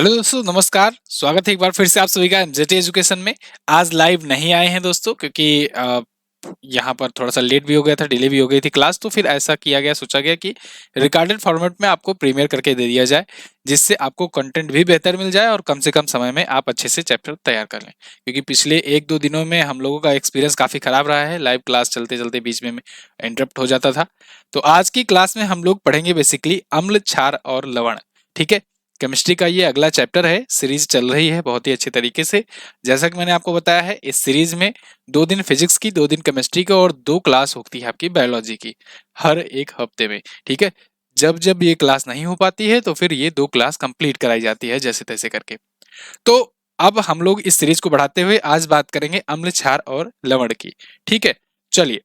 Hello दोस्तों, नमस्कार। स्वागत है एक बार फिर से आप सभी का एमजेटी एजुकेशन में। आज लाइव नहीं आए हैं दोस्तों, क्योंकि यहाँ पर थोड़ा सा लेट भी हो गया था, डिले भी हो गई थी क्लास। तो फिर ऐसा किया गया, सोचा गया कि रिकॉर्डेड फॉर्मेट में आपको प्रीमियर करके दे दिया जाए, जिससे आपको कंटेंट भी बेहतर मिल जाए और कम से कम समय में आप अच्छे से चैप्टर तैयार कर लें। क्योंकि पिछले एक दो दिनों में हम लोगों का एक्सपीरियंस काफ़ी खराब रहा है, लाइव क्लास चलते चलते बीच में इंटरप्ट हो जाता था। तो आज की क्लास में हम लोग पढ़ेंगे बेसिकली अम्ल, क्षार और लवण। ठीक है, केमिस्ट्री का ये अगला चैप्टर है। सीरीज चल रही है बहुत ही अच्छे तरीके से। जैसा कि मैंने आपको बताया है, इस सीरीज में 2 दिन फिजिक्स की, 2 दिन केमिस्ट्री की और 2 क्लास होती है आपकी बायोलॉजी की, हर एक हफ्ते में। ठीक है, जब जब ये क्लास नहीं हो पाती है तो फिर ये 2 क्लास कंप्लीट कराई जाती है जैसे तैसे करके। तो अब हम लोग इस सीरीज को बढ़ाते हुए आज बात करेंगे अम्ल, क्षार और लवण की। ठीक है, चलिए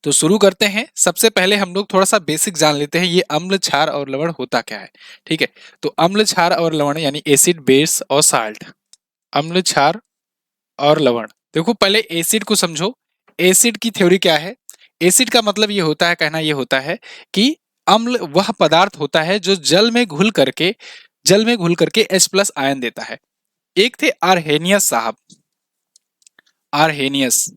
तो शुरू करते हैं। सबसे पहले हम लोग थोड़ा सा बेसिक जान लेते हैं, ये अम्ल, क्षार और लवण होता क्या है। ठीक है, तो अम्ल, क्षार और लवण यानी एसिड, बेस और साल्ट। अम्ल, क्षार और लवण। देखो पहले एसिड को समझो। एसिड की थ्योरी क्या है? एसिड का मतलब ये होता है, कहना ये होता है कि अम्ल वह पदार्थ होता है जो जल में घुल करके H+ आयन देता है। एक थे आर्हेनियस साहब, आर्हेनियस।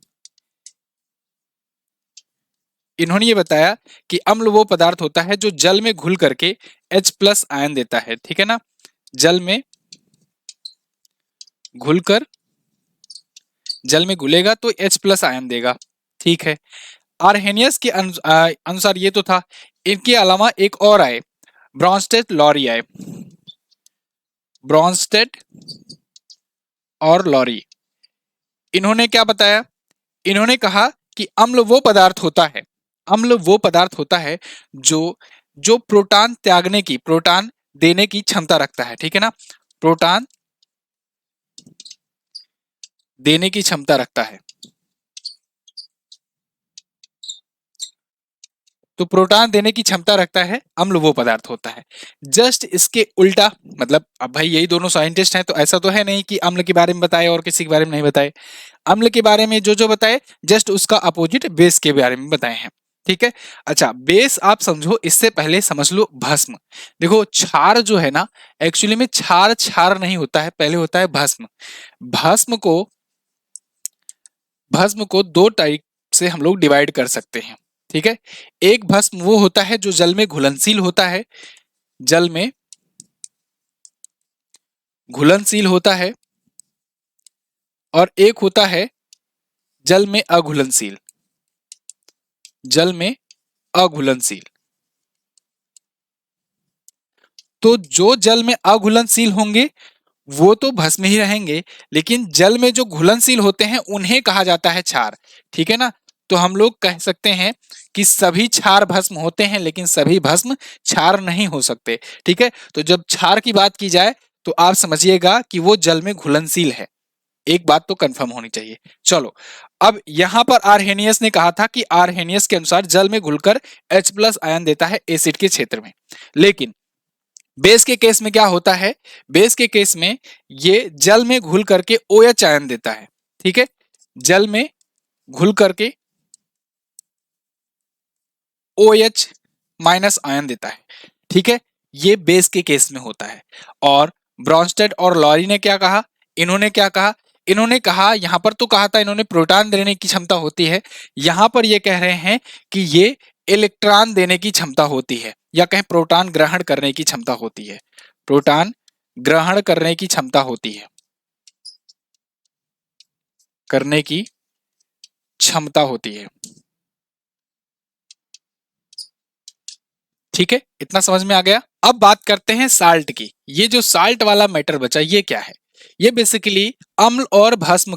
इन्होंने ये बताया कि अम्ल वो पदार्थ होता है जो जल में घुल करके H+ आयन देता है। ठीक है ना, जल में घुलकर, जल में घुलेगा तो H+ आयन देगा। ठीक है, आर्हेनियस के अनुसार ये तो था। इनके अलावा एक और आए, ब्रॉन्स्टेड लॉरी आए, ब्रॉन्स्टेड और लॉरी। इन्होंने क्या बताया? इन्होंने कहा कि अम्ल वो पदार्थ होता है, अम्ल वो पदार्थ होता है जो जो प्रोटॉन त्यागने की, प्रोटॉन देने की क्षमता रखता है। ठीक है ना, प्रोटॉन देने की क्षमता रखता है। तो प्रोटॉन देने की क्षमता रखता है, अम्ल वो पदार्थ होता है। जस्ट इसके उल्टा, मतलब अब भाई यही दोनों साइंटिस्ट हैं तो ऐसा तो है नहीं कि अम्ल के बारे में बताए और किसी के बारे में नहीं बताए। अम्ल के बारे में जो जो बताए, जस्ट उसका अपोजिट बेस के बारे में बताए हैं। ठीक है, अच्छा बेस आप समझो, इससे पहले समझ लो भस्म। देखो क्षार जो है ना, एक्चुअली में क्षार क्षार नहीं होता है, पहले होता है भस्म। भस्म को भस्म को 2 टाइप से हम लोग डिवाइड कर सकते हैं। ठीक है, एक भस्म वो होता है जो जल में घुलनशील होता है, जल में घुलनशील होता है, और एक होता है जल में अघुलनशील, जल में अघुलनशील। तो जो जल में अघुलनशील होंगे वो तो भस्म ही रहेंगे, लेकिन जल में जो घुलनशील होते हैं उन्हें कहा जाता है क्षार। ठीक है ना, तो हम लोग कह सकते हैं कि सभी क्षार भस्म होते हैं, लेकिन सभी भस्म क्षार नहीं हो सकते। ठीक है, तो जब क्षार की बात की जाए तो आप समझिएगा कि वो जल में घुलनशील है। एक बात तो कंफर्म होनी चाहिए। चलो, अब यहां पर आर्हेनियस ने कहा था कि आर्हेनियस के अनुसार जल में घुलकर H+ आयन देता है एसिड के क्षेत्र में। लेकिन बेस के केस में क्या होता है? बेस के केस में ये जल में घुल करके OH आयन देता है। ठीक है, जल में घुल करके OH- आयन देता है। ठीक है, ये बेस के केस में होता है। और ब्रॉन्स्टेड और लॉरी ने क्या कहा? इन्होंने क्या कहा? इन्होंने कहा, यहां पर तो कहा था इन्होंने प्रोटॉन देने की क्षमता होती है, यहां पर ये कह रहे हैं कि ये इलेक्ट्रॉन देने की क्षमता होती है, या कहें प्रोटॉन ग्रहण करने की क्षमता होती है। प्रोटॉन ग्रहण करने की क्षमता होती है, करने की क्षमता होती है। ठीक है, इतना समझ में आ गया। अब बात करते हैं साल्ट की। ये जो साल्ट वाला मैटर बचा, ये क्या है? ये बेसिकली अम्ल और भस्म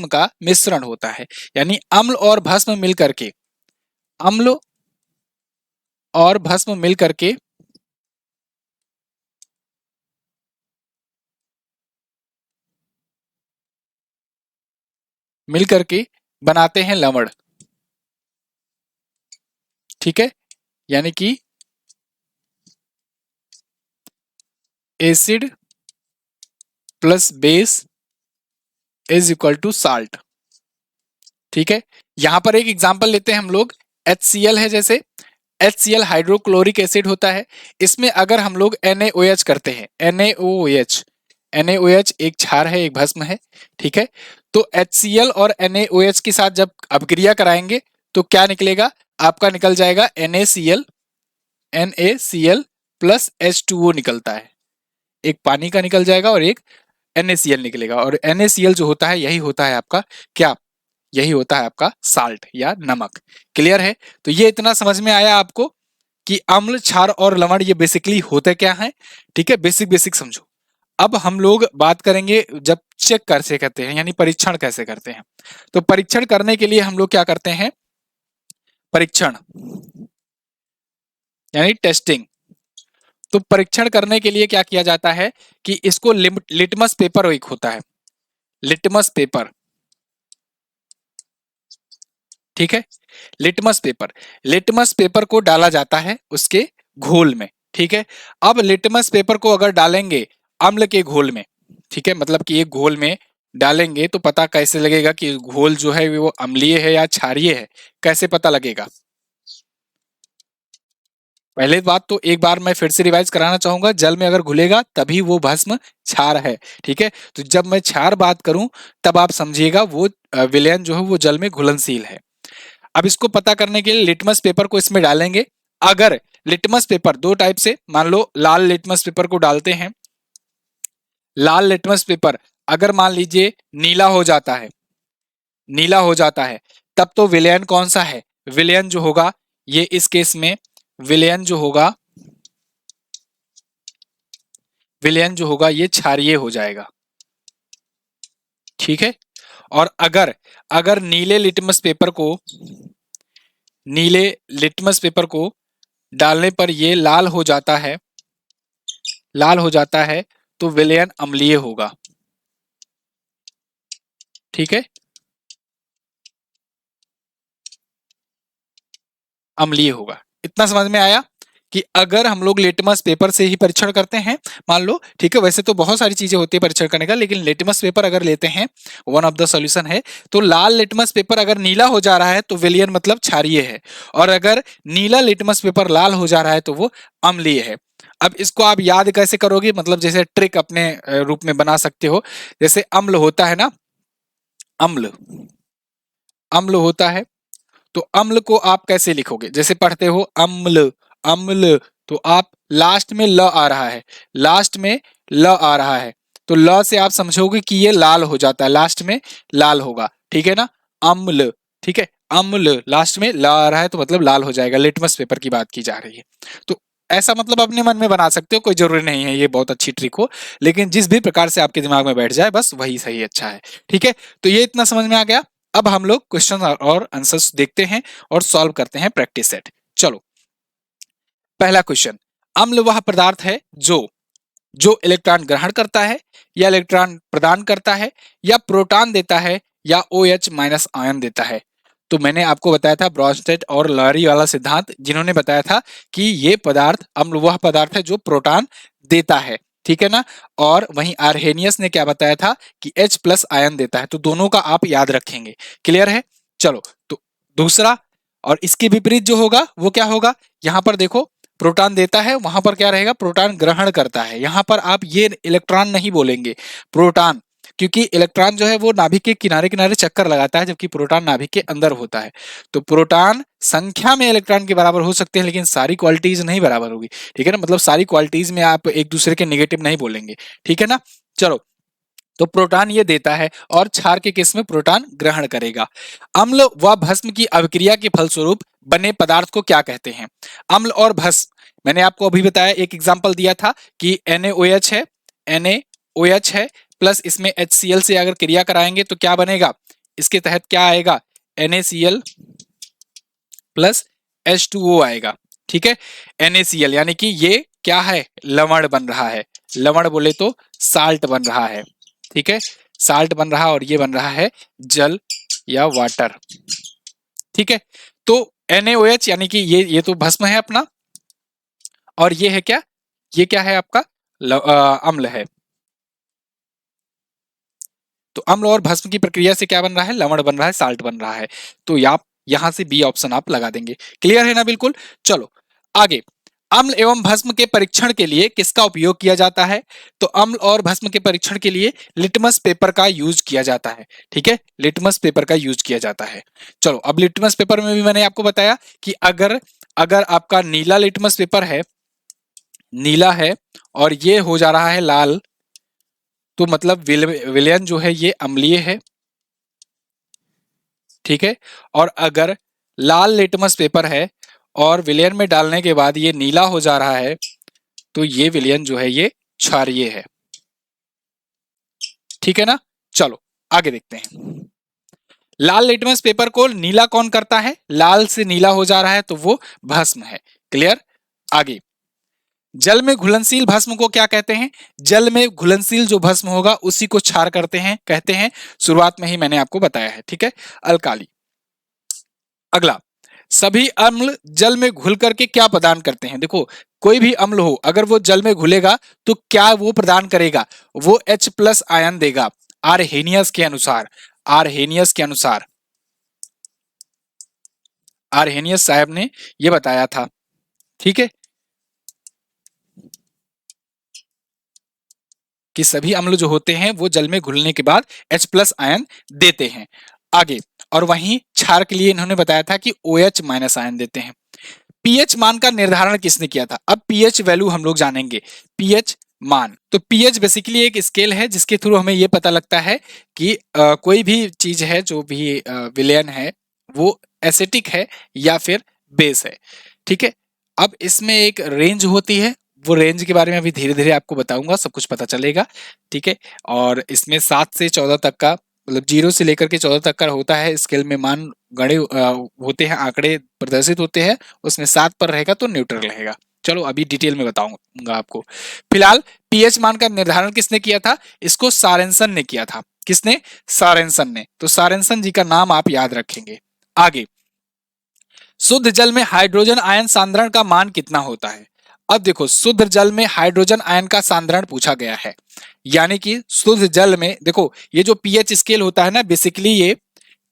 का मिश्रण होता है। यानी अम्ल और भस्म मिलकर के, अम्ल और भस्म मिलकर के मिलकर के बनाते हैं लवण। ठीक है, यानी कि acid plus base is equal to salt. ठीक है, यहां पर एक एग्जांपल लेते हैं हम लोग। HCl है जैसे, HCl हाइड्रोक्लोरिक एसिड होता है। इसमें अगर हम लोग NaOH करते हैं, NaOH, NaOH एक क्षार है, एक भस्म है, ठीक है। तो HCl और NaOH के साथ जब अपक्रिया कराएंगे तो क्या निकलेगा, आपका निकल जाएगा NaCl प्लस H2O निकलता है। एक पानी का निकल जाएगा और एक NaCl निकलेगा, और NaCl जो होता है यही होता है आपका क्या, यही होता है आपका साल्ट या नमक। क्लियर है? तो ये इतना समझ में आया आपको कि अम्ल, क्षार और लवण ये बेसिकली होते क्या हैं, ठीक है। बेसिक बेसिक समझो। अब हम लोग बात करेंगे जब चेक कैसे करते हैं, यानी परीक्षण कैसे करते हैं। तो परीक्षण करने के लिए हम लोग क्या करते हैं, परीक्षण यानी टेस्टिंग। तो परीक्षण करने के लिए क्या किया जाता है कि इसको लिटमस पेपर एक होता है, लिटमस पेपर, ठीक है। लिटमस पेपर, लिटमस पेपर को डाला जाता है उसके घोल में, ठीक है। अब लिटमस पेपर को अगर डालेंगे अम्ल के घोल में, ठीक है, मतलब कि एक घोल में डालेंगे तो पता कैसे लगेगा कि घोल जो है वो अम्लीय है या क्षारीय है, कैसे पता लगेगा। पहले बात तो एक बार मैं फिर से रिवाइज कराना चाहूंगा, जल में अगर घुलेगा तभी वो भस्म क्षार है, ठीक है। तो जब मैं क्षार बात करूं तब आप समझिएगा वो विलयन जो है वो जल में घुलनशील है। अब इसको पता करने के लिए लिटमस पेपर को इसमें डालेंगे। अगर लिटमस पेपर दो टाइप से, मान लो लाल लिटमस पेपर को डालते हैं, लाल लिटमस पेपर अगर मान लीजिए नीला हो जाता है, नीला हो जाता है, तब तो विलयन कौन सा है, विलयन जो होगा ये इस केस में विलयन जो होगा, विलयन जो होगा ये क्षारीय हो जाएगा, ठीक है। और अगर अगर नीले लिटमस पेपर को, नीले लिटमस पेपर को डालने पर ये लाल हो जाता है, लाल हो जाता है, तो विलयन अम्लीय होगा, ठीक है, अम्लीय होगा। इतना समझ में आया कि अगर हम लोग लिटमस पेपर से ही परीक्षण करते हैं, मान लो, ठीक है, वैसे तो बहुत सारी चीजें होती है परीक्षण करने का, लेकिन लिटमस पेपर अगर लेते हैं, वन ऑफ द सॉल्यूशन है, तो लाल लिटमस पेपर अगर नीला हो जा रहा है तो विलियन मतलब क्षारीय है, और अगर नीला लिटमस पेपर लाल हो जा रहा है तो वो अम्लीय है। अब इसको आप याद कैसे करोगे, मतलब जैसे ट्रिक अपने रूप में बना सकते हो। जैसे अम्ल होता है ना, अम्ल, अम्ल होता है, तो अम्ल को आप कैसे लिखोगे, जैसे पढ़ते हो अम्ल, अम्ल, तो आप लास्ट में ल आ रहा है, लास्ट में ल आ रहा है, तो ल से आप समझोगे कि ये लाल हो जाता है, लास्ट में लाल होगा, ठीक है ना, अम्ल, ठीक है, अम्ल लास्ट में ल आ रहा है तो मतलब लाल हो जाएगा। लिटमस पेपर की बात की जा रही है, तो ऐसा मतलब अपने मन में बना सकते हो, कोई जरूरी नहीं है ये बहुत अच्छी ट्रिक हो, लेकिन जिस भी प्रकार से आपके दिमाग में बैठ जाए बस वही सही अच्छा है, ठीक है। तो ये इतना समझ में आ गया। अब हम लोग क्वेश्चन और आंसर्स देखते हैं और सॉल्व करते हैं प्रैक्टिस सेट। चलो, पहला क्वेश्चन, अम्ल वह पदार्थ है जो जो इलेक्ट्रॉन ग्रहण करता है या इलेक्ट्रॉन प्रदान करता है या प्रोटॉन देता है या OH माइनस आयन देता है। तो मैंने आपको बताया था ब्रॉन्स्टेड और लहरी वाला सिद्धांत, जिन्होंने बताया था कि ये पदार्थ अम्ल वह पदार्थ है जो प्रोटॉन देता है, ठीक है ना। और वहीं आर्हेनियस ने क्या बताया था कि H प्लस आयन देता है, तो दोनों का आप याद रखेंगे। क्लियर है? चलो, तो दूसरा, और इसके विपरीत जो होगा वो क्या होगा, यहां पर देखो प्रोटॉन देता है, वहां पर क्या रहेगा, प्रोटॉन ग्रहण करता है। यहां पर आप ये इलेक्ट्रॉन नहीं बोलेंगे, प्रोटॉन, क्योंकि इलेक्ट्रॉन जो है वो नाभिक के किनारे किनारे चक्कर लगाता है, जबकि प्रोटॉन नाभिक के अंदर होता है। तो प्रोटॉन संख्या में इलेक्ट्रॉन के बराबर हो सकते हैं, लेकिन सारी क्वालिटीज नहीं बराबर होगी, ठीक है ना, मतलब सारी क्वालिटीज में आप एक दूसरे के नेगेटिव नहीं बोलेंगे, ठीक है ना। चलो, तो प्रोटॉन ये देता है और क्षार के केस में प्रोटॉन ग्रहण करेगा। अम्ल व भस्म की अभिक्रिया के फलस्वरूप बने पदार्थ को क्या कहते हैं? अम्ल और भस्म, मैंने आपको अभी बताया, एक एग्जांपल दिया था कि NaOH है, NaOH है, प्लस इसमें HCl से अगर क्रिया कराएंगे तो क्या बनेगा, इसके तहत क्या आएगा, NaCl प्लस H2O आएगा, ठीक है। NaCl यानी कि ये क्या है, लवण बन रहा है, लवण बोले तो साल्ट बन रहा है, ठीक है, साल्ट बन रहा है, और ये बन रहा है जल या वाटर, ठीक है। तो NaOH यानी कि ये तो भस्म है अपना, और ये है क्या, ये क्या है आपका अम्ल है। तो अम्ल और भस्म की प्रक्रिया से क्या बन रहा है, लवण बन रहा है, साल्ट बन रहा है। तो आप यहां से बी ऑप्शन आप लगा देंगे। क्लियर है ना? बिल्कुल। चलो आगे, अम्ल एवं भस्म के परीक्षण के लिए किसका उपयोग किया जाता है? तो अम्ल और भस्म के परीक्षण के लिए लिटमस पेपर का यूज किया जाता है। ठीक है, लिटमस पेपर का यूज किया जाता है। चलो अब लिटमस पेपर में भी मैंने आपको बताया कि अगर अगर आपका नीला लिटमस पेपर है, नीला है और ये हो जा रहा है लाल, तो मतलब विलयन जो है ये अम्लीय है। ठीक है, और अगर लाल लिटमस पेपर है और विलयन में डालने के बाद ये नीला हो जा रहा है, तो ये विलयन जो है ये क्षारीय है। ठीक है ना? चलो आगे देखते हैं। लाल लिटमस पेपर को नीला कौन करता है? लाल से नीला हो जा रहा है तो वो भस्म है। क्लियर? आगे, जल में घुलनशील भस्म को क्या कहते हैं? जल में घुलनशील जो भस्म होगा उसी को क्षार करते हैं, कहते हैं। शुरुआत में ही मैंने आपको बताया है। ठीक है, अल्काली। अगला, सभी अम्ल जल में घुल करके क्या प्रदान करते हैं? देखो, कोई भी अम्ल हो अगर वो जल में घुलेगा तो क्या वो प्रदान करेगा? वो H+ आयन देगा। आरहेनियस के अनुसार, आरहेनियस के अनुसार, आरहेनियस साहब ने ये बताया था। ठीक है, कि सभी अम्ल जो होते हैं वो जल में घुलने के बाद H+ आयन देते हैं। आगे, और वहीं क्षार के लिए इन्होंने बताया था कि OH- आयन देते हैं। पीएच मान का निर्धारण किसने किया था? अब पीएच वैल्यू हम लोग जानेंगे। पीएच मान, तो पीएच बेसिकली एक स्केल है जिसके थ्रू हमें यह पता लगता है कि कोई भी चीज है, जो भी विलयन है, वो एसिटिक है या फिर बेस है। ठीक है, अब इसमें एक रेंज होती है, वो रेंज के बारे में अभी धीरे धीरे आपको बताऊंगा, सब कुछ पता चलेगा। ठीक है, और इसमें 7 से 14 तक का, मतलब 0 से लेकर के 14 तक का होता है स्केल में मान गणे होते हैं, आंकड़े प्रदर्शित होते हैं। उसमें 7 पर रहेगा तो न्यूट्रल रहेगा। चलो अभी डिटेल में बताऊंगा आपको। फिलहाल पीएच मान का निर्धारण किसने किया था? इसको सारेंसन ने किया था। किसने? सारेंसन ने। तो सारेंसन जी का नाम आप याद रखेंगे। आगे, शुद्ध जल में हाइड्रोजन आयन सांद्रण का मान कितना होता है? अब देखो, शुद्ध जल में हाइड्रोजन आयन का सांद्रण पूछा गया है, यानी कि शुद्ध जल में देखो, ये जो पीएच स्केल होता है ना, बेसिकली ये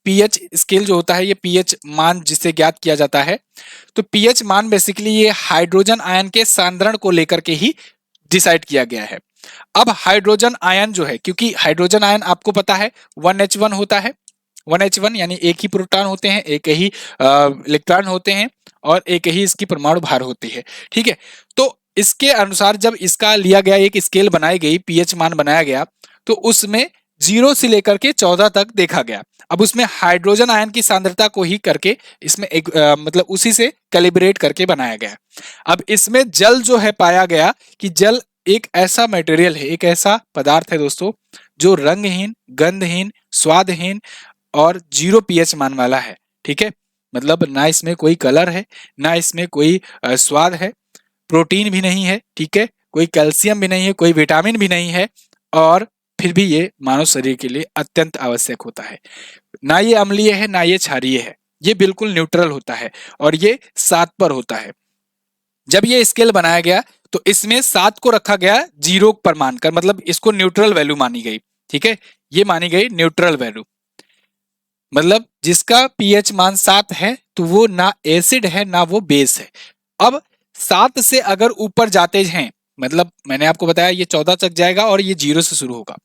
पीएच स्केल जो होता है, ये पीएच मान जिसे ज्ञात किया जाता है, तो पीएच मान बेसिकली ये हाइड्रोजन आयन के सांद्रण को लेकर के ही डिसाइड किया गया है। अब हाइड्रोजन आयन जो है, क्योंकि हाइड्रोजन आयन आपको पता है 1H1 होता है, 1H1 यानी एक ही प्रोटॉन होते हैं, एक ही इलेक्ट्रॉन होते हैं और एक ही इसकी परमाणु भार होती है। ठीक है, तो इसके अनुसार जब इसका लिया गया, एक स्केल बनाई गई, पीएच मान बनाया गया, तो उसमें 0 से लेकर के 14 तक देखा गया। अब उसमें हाइड्रोजन आयन की सांद्रता को ही करके इसमें एक मतलब उसी से कैलिब्रेट करके बनाया गया। अब इसमें जल जो है पाया गया कि जल एक ऐसा मटेरियल है, एक ऐसा पदार्थ है दोस्तों, जो रंगहीन, गंधहीन, स्वादहीन और 0 पीएच मान वाला है। ठीक है, मतलब ना इसमें कोई कलर है, ना इसमें कोई स्वाद है, प्रोटीन भी नहीं है। ठीक है, कोई कैल्शियम भी नहीं है, कोई विटामिन भी नहीं है, और फिर भी ये मानव शरीर के लिए अत्यंत आवश्यक होता है। ना ये अम्लीय है, ना ये क्षारीय है, ये बिल्कुल न्यूट्रल होता है और ये 7 पर होता है। जब ये स्केल बनाया गया तो इसमें 7 को रखा गया 0 पर मानकर, मतलब इसको न्यूट्रल वैल्यू मानी गई। ठीक है, ये मानी गई न्यूट्रल वैल्यू, मतलब जिसका पीएच मान 7 है तो वो ना एसिड है ना वो बेस है। अब 7 से अगर ऊपर जाते हैं, मतलब मैंने आपको बताया ये 14 तक जाएगा और ये 0 से शुरू होगा,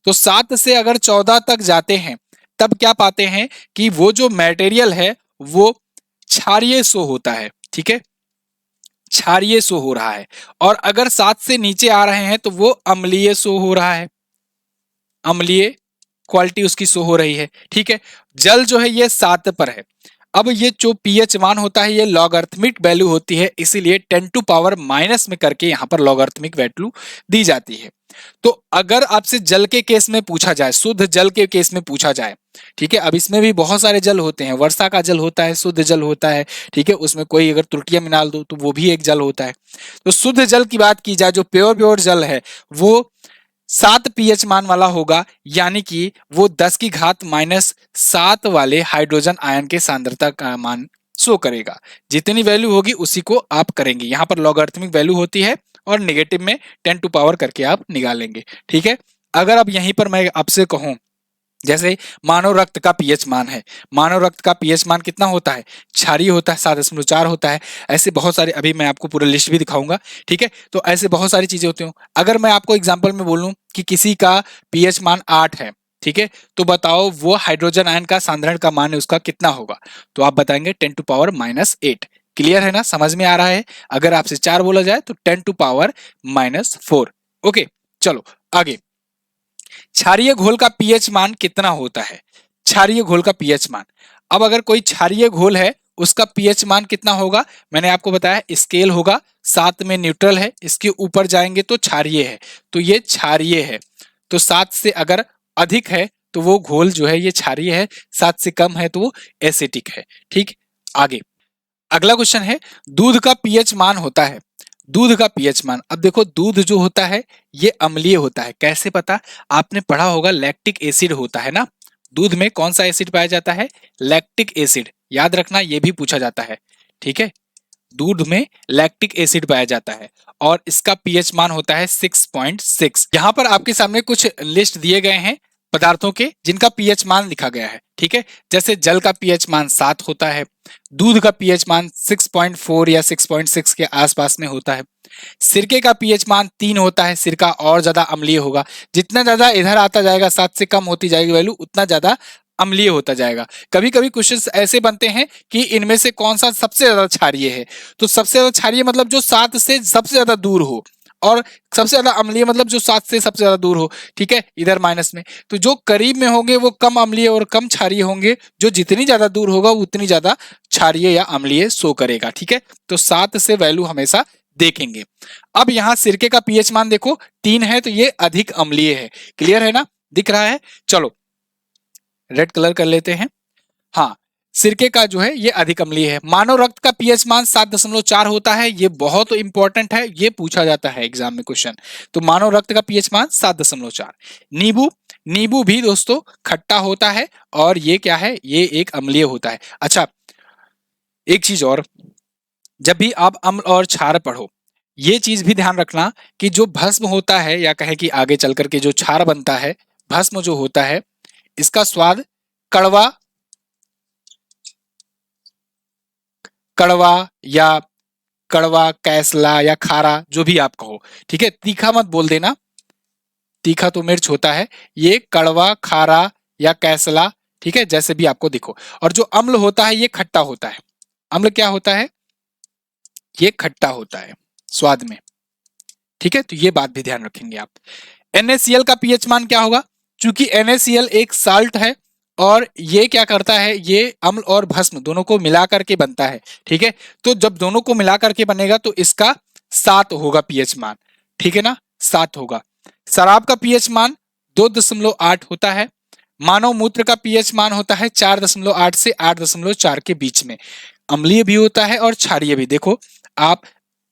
तो 7 से अगर 14 तक जाते हैं तब क्या पाते हैं कि वो जो मटेरियल है वो क्षारीय शो होता है। ठीक है, क्षारीय शो हो रहा है, और अगर 7 से नीचे आ रहे हैं तो वो अम्लीय शो हो रहा है, अम्लीय क्वालिटी उसकी शो हो रही है। ठीक है, जल जो है ये 7 पर है। अब ये जो पीएच मान होता है ये लॉगरिथमिक वैल्यू होती है, इसीलिए 10 टू पावर माइनस में करके यहाँ पर लॉगरिथमिक वैल्यू दी जाती है। तो अगर आपसे जल के केस में पूछा जाए, शुद्ध जल के केस में पूछा जाए, ठीक है, अब इसमें भी बहुत सारे जल होते हैं, वर्षा का जल होता है, शुद्ध जल होता है। ठीक है, उसमें कोई अगर त्रुटियां मिला दो तो वो भी एक जल होता है। तो शुद्ध जल की बात की जाए, जो प्योर जल है वो 7 पीएच मान वाला होगा, यानी कि वो 10 की घात -7 वाले हाइड्रोजन आयन के सांद्रता का मान शो करेगा। जितनी वैल्यू होगी उसी को आप करेंगे, यहाँ पर लॉगरिथमिक वैल्यू होती है और नेगेटिव में 10 टू पावर करके आप निकालेंगे। ठीक है, अगर अब यहीं पर मैं आपसे कहूं जैसे मानव रक्त का पीएच मान है, मानव रक्त का पीएच मान कितना होता है, क्षारीय होता है, 7.4 होता है। ऐसे बहुत सारे, अभी मैं आपको पूरा लिस्ट भी दिखाऊंगा, ठीक है। तो ऐसे बहुत सारी चीजें होती हैं। अगर मैं आपको एग्जांपल में बोलूं कि किसी का पीएच मान 8 है, ठीक है, तो बताओ वो हाइड्रोजन आयन का सांद्रण का मान है उसका कितना होगा, तो आप बताएंगे 10⁻⁻8। क्लियर है ना, समझ में आ रहा है। अगर आपसे 4 बोला जाए तो 10⁻⁻4। ओके, चलो आगे। क्षारीय घोल का पीएच मान कितना होता है, क्षारीय घोल का पीएच मान। अब अगर कोई क्षारीय घोल है उसका पीएच मान कितना होगा, मैंने आपको बताया स्केल होगा, 7 में न्यूट्रल है, इसके ऊपर जाएंगे तो क्षारीय है, तो ये क्षारीय है। तो 7 से अगर अधिक है तो वो घोल जो है ये क्षारीय है, 7 से कम है तो वो एसिटिक है। ठीक, आगे अगला क्वेश्चन है, दूध का पीएच मान होता है, दूध का पीएच मान। अब देखो दूध जो होता है ये अम्लीय होता है, कैसे पता, आपने पढ़ा होगा लैक्टिक एसिड होता है ना, दूध में कौन सा एसिड पाया जाता है, लैक्टिक एसिड, याद रखना ये भी पूछा जाता है, ठीक है। दूध में लैक्टिक एसिड पाया जाता है और इसका पीएच मान होता है 6.6। यहाँ पर आपके सामने कुछ लिस्ट दिए गए हैं पदार्थों के जिनका पीएच मान लिखा गया है, ठीक है। जैसे जल का पीएच मान 7 होता है, दूध का पीएच मान 6.4 या 6.6 के आसपास में होता है, सिरके का पीएच मान 3 होता है, सिरका और ज्यादा अम्लीय होगा, जितना ज्यादा इधर आता जाएगा 7 से कम होती जाएगी वैल्यू उतना ज्यादा अम्लीय होता जाएगा। कभी कभी क्वेश्चंस ऐसे बनते हैं कि इनमें से कौन सा सबसे ज्यादा क्षारीय है, तो सबसे ज्यादा क्षारीय मतलब जो 7 से सबसे ज्यादा दूर हो, और सबसे ज्यादा अम्लीय मतलब जो 7 से सबसे ज्यादा दूर हो, ठीक है, इधर माइनस में। तो जो करीब में होंगे वो कम अम्लीय और कम क्षारीय होंगे, जो जितनी ज्यादा दूर होगा वो उतनी ज्यादा क्षारीय या अम्लीय शो करेगा, ठीक है। तो 7 से वैल्यू हमेशा देखेंगे। अब यहाँ सिरके का पीएच मान देखो 3 है तो ये अधिक अम्लीय है, क्लियर है ना, दिख रहा है। चलो रेड कलर कर लेते हैं। हाँ, सिरके का जो है ये अधिक अम्लीय है। मानव रक्त का पीएच मान 7.4 होता है, ये बहुत इंपॉर्टेंट है, ये पूछा जाता है एग्जाम में क्वेश्चन। तो मानव रक्त का पीएच मान 7.4। नींबू, नींबू भी दोस्तों खट्टा होता है और ये क्या है, ये एक अम्लीय होता है। अच्छा एक चीज और, जब भी आप अम्ल और क्षार पढ़ो ये चीज भी ध्यान रखना कि जो भस्म होता है या कहे कि आगे चल करके जो क्षार बनता है, भस्म जो होता है इसका स्वाद कड़वा, कड़वा या कड़वा कैसला या खारा जो भी आप कहो, ठीक है, तीखा मत बोल देना, तीखा तो मिर्च होता है, ये कड़वा खारा या कैसला, ठीक है, जैसे भी आपको दिखो। और जो अम्ल होता है ये खट्टा होता है, अम्ल क्या होता है, ये खट्टा होता है स्वाद में, ठीक है। तो ये बात भी ध्यान रखेंगे आप। NaCl का पीएच मान क्या होगा, चूंकि NaCl एक साल्ट है और ये क्या करता है, ये अम्ल और भस्म दोनों को मिला करके बनता है, ठीक है। तो जब दोनों को मिला करके बनेगा तो इसका 7 होगा पीएच मान, ठीक है ना, 7 होगा। शराब का पीएच मान 2.8 होता है। मानव मूत्र का पीएच मान होता है 4.8 से 8.4 के बीच में, अम्लीय भी होता है और क्षारीय भी। देखो आप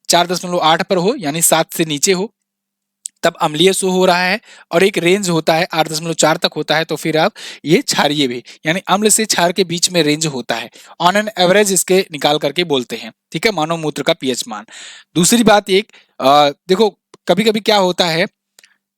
4.8 पर हो यानी 7 से नीचे हो तब अम्लीय शो हो रहा है, और एक रेंज होता है 8.4 तक होता है तो फिर आप ये क्षारीय भी, यानी अम्ल से क्षार के बीच में रेंज होता है। ऑन एन एवरेज इसके निकाल करके बोलते हैं, ठीक है, मानव मूत्र का पीएच मान। दूसरी बात एक देखो कभी कभी क्या होता है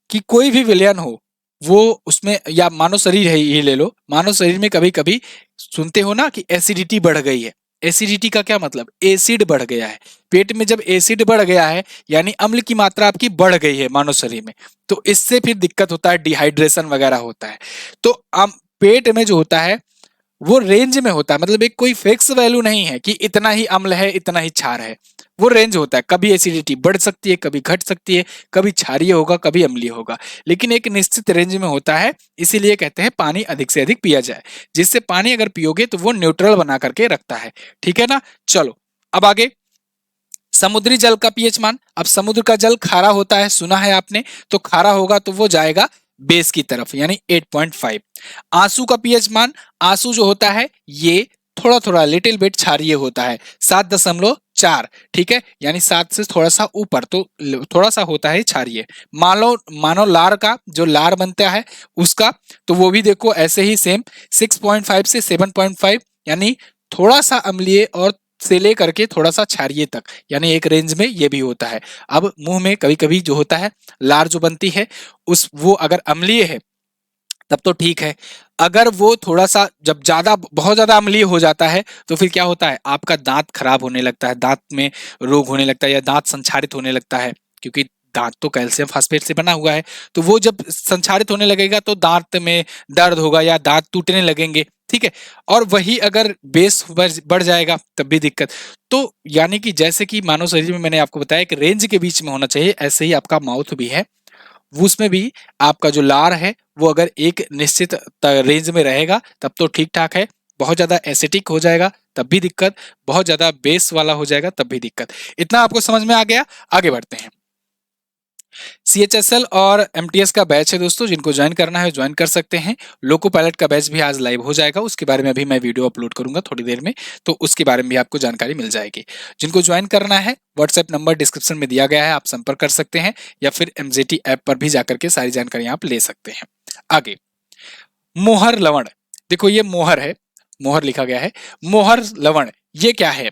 कि कोई भी विलयन हो वो उसमें, या मानव शरीर है ये ले लो, मानव शरीर में कभी कभी सुनते हो ना कि एसिडिटी बढ़ गई है। एसिडिटी का क्या मतलब, एसिड बढ़ गया है पेट में, जब एसिड बढ़ गया है यानी अम्ल की मात्रा आपकी बढ़ गई है मानव शरीर में, तो इससे फिर दिक्कत होता है, डिहाइड्रेशन वगैरह होता है। तो पेट में जो होता है वो रेंज में होता है, मतलब एक कोई फिक्स वैल्यू नहीं है कि इतना ही अम्ल है इतना ही क्षार है, वो रेंज होता है, कभी एसिडिटी बढ़ सकती है कभी घट सकती है, कभी क्षारीय होगा कभी अम्लीय होगा, लेकिन एक निश्चित रेंज में होता है। इसीलिए कहते हैं पानी अधिक से अधिक पिया जाए, जिससे पानी अगर पियोगे तो वो न्यूट्रल बना करके रखता है, ठीक है ना। चलो अब आगे, समुद्री जल का पीएच मान। अब समुद्र का जल खारा होता है, सुना है आपने, तो खारा होगा तो वो जाएगा बेस की तरफ यानी 8.5। आंसू का पीएच मान, आंसू जो होता है ये थोड़ा थोड़ा लिटिल बिट क्षारीय होता है, 7.4, ठीक है, यानी 7 से थोड़ा सा ऊपर, तो थोड़ा सा होता है क्षारीय। मानो मानो लार का जो लार बनता है उसका, तो वो भी देखो ऐसे ही सेम 6.5 से 7.5, यानी थोड़ा सा अम्लीय और से लेकर के थोड़ा सा क्षारीय तक, यानी एक रेंज में ये भी होता है। अब मुंह में कभी कभी जो होता है लार जो बनती है उस वो अगर अम्लीय है तब तो ठीक है, अगर वो थोड़ा सा जब ज्यादा बहुत ज्यादा अम्लीय हो जाता है तो फिर क्या होता है, आपका दांत खराब होने लगता है, दांत में रोग होने लगता है या दांत संक्षारित होने लगता है, क्योंकि दांत तो कैल्शियम फास्फेट से बना हुआ है। तो वो जब संक्षारित होने लगेगा तो दांत में दर्द होगा या दांत टूटने लगेंगे, ठीक है। और वही अगर बेस बढ़ जाएगा तब भी दिक्कत। तो यानी कि जैसे कि मानव शरीर में मैंने आपको बताया कि रेंज के बीच में होना चाहिए, ऐसे ही आपका माउथ भी है, उसमें भी आपका जो लार है वो अगर एक निश्चित रेंज में रहेगा तब तो ठीक ठाक है। बहुत ज्यादा एसिटिक हो जाएगा तब भी दिक्कत, बहुत ज्यादा बेस वाला हो जाएगा तब भी दिक्कत। इतना आपको समझ में आ गया। आगे बढ़ते हैं। CHSL और MTS का बैच है दोस्तों, जिनको ज्वाइन करना है ज्वाइन कर सकते हैं। लोको पायलट का बैच भी आज लाइव हो जाएगा, उसके बारे में अभी मैं वीडियो अपलोड करूंगा थोड़ी देर में, तो उसके बारे में भी आपको जानकारी मिल जाएगी। जिनको ज्वाइन करना है व्हाट्सएप नंबर डिस्क्रिप्शन में दिया गया है, आप संपर्क कर सकते हैं, या फिर MZT ऐप पर भी जाकर के सारी जानकारी आप ले सकते हैं। आगे, मोहर लवण, देखो ये मोहर है, मोहर लिखा गया है, मोहर लवण ये क्या है?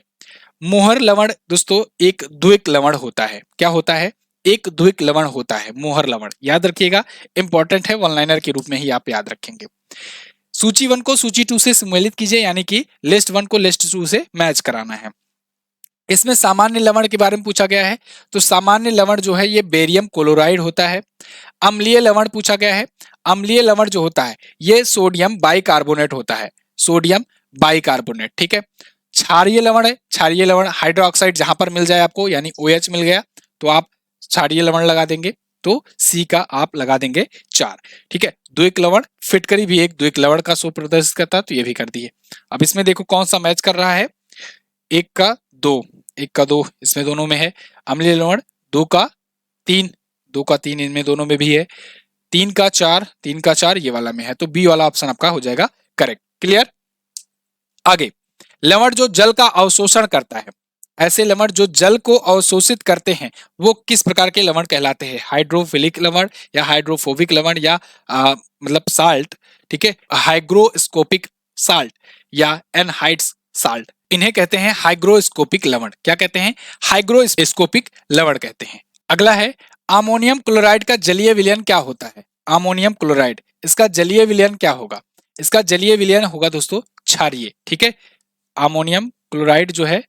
मोहर लवण दोस्तों एक द्विक लवण होता है। क्या होता है? एक द्विक लवण होता है मोहर लवण, याद रखिएगा, इंपॉर्टेंट है, वन लाइनर के रूप में ही आप याद रखेंगे। सूची 1 को सूची 2 से सम्मिलित कीजिए, यानी कि लिस्ट 1 को लिस्ट 2 से मैच कराना है। इसमें सामान्य लवण के बारे में पूछा गया है, तो सामान्य लवण जो है ये बेरियम क्लोराइड होता है। अम्लीय लवण पूछा गया है, अम्लीय लवण जो होता है ये सोडियम बाइकार्बोनेट होता है, सोडियम बाइकार्बोनेट, ठीक है। क्षारीय लवण है, क्षारीय लवण हाइड्रोक्साइड जहां पर मिल जाए आपको, यानी OH मिल गया तो आप क्षारीय लवण लगा देंगे, तो C का आप लगा देंगे 4, ठीक है। द्विक लवण, फिटकरी भी एक द्विक लवण का स्वरूप प्रदर्शित करता है, तो ये भी कर दिए। अब इसमें देखो कौन सा मैच कर रहा है, 1 का 2, 1 का 2 इसमें दोनों में है। अम्लीय लवण 2 का 3, 2 का 3 इनमें दोनों में भी है। 3 का 4, 3 का 4 ये वाला में है, तो बी वाला ऑप्शन आपका हो जाएगा करेक्ट। क्लियर। आगे, लवण जो जल का अवशोषण करता है, ऐसे लवण जो जल को अवशोषित करते हैं वो किस प्रकार के लवण कहलाते हैं? हाइड्रोफिलिक लवण या हाइड्रोफोबिक लवण या मतलब साल्ट, ठीक है, हाइग्रोस्कोपिक साल्ट या एनहाइड्स साल्ट, इन्हें कहते हैं हाइग्रोस्कोपिक लवण। क्या कहते हैं? हाइग्रोस्कोपिक लवण कहते हैं। अगला है अमोनियम क्लोराइड का जलीय विलयन क्या होता है? अमोनियम क्लोराइड, इसका जलीय विलयन क्या होगा? इसका जलीय विलयन होगा दोस्तों क्षारीय, ठीक है। अमोनियम क्लोराइड जो है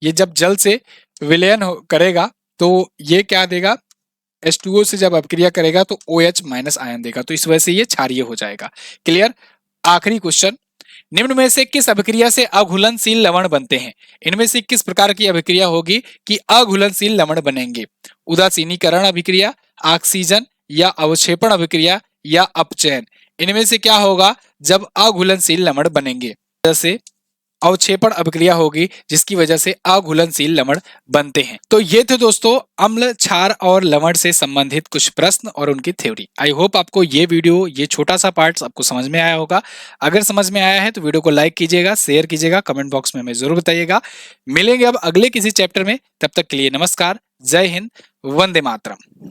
ये जब जल से विलयन करेगा तो ये क्या देगा? H2O से जब अभिक्रिया करेगा तो OH माइनस आयन देगा, तो इस वजह से ये क्षारीय हो जाएगा। क्लियर। आखिरी क्वेश्चन, निम्न में से किस अभिक्रिया से अघुलनशील लवण बनते हैं? इनमें से किस प्रकार की अभिक्रिया होगी कि अघुलनशील लवण बनेंगे? उदासीनीकरण अभिक्रिया, ऑक्सीजन या अवक्षेपण अभिक्रिया या अपचयन, इनमें से क्या होगा जब अघुलनशील लवण बनेंगे? जैसे अवक्षेपण अभिक्रिया होगी जिसकी वजह से अघुलनशील लवण बनते हैं। तो ये थे दोस्तों अम्ल, क्षार और लवण से संबंधित कुछ प्रश्न और उनकी थ्योरी। आई होप आपको ये वीडियो, ये छोटा सा पार्ट आपको समझ में आया होगा। अगर समझ में आया है तो वीडियो को लाइक कीजिएगा, शेयर कीजिएगा, कमेंट बॉक्स में हमें जरूर बताइएगा। मिलेंगे अब अगले किसी चैप्टर में, तब तक के लिए नमस्कार, जय हिंद, वंदे मातरम।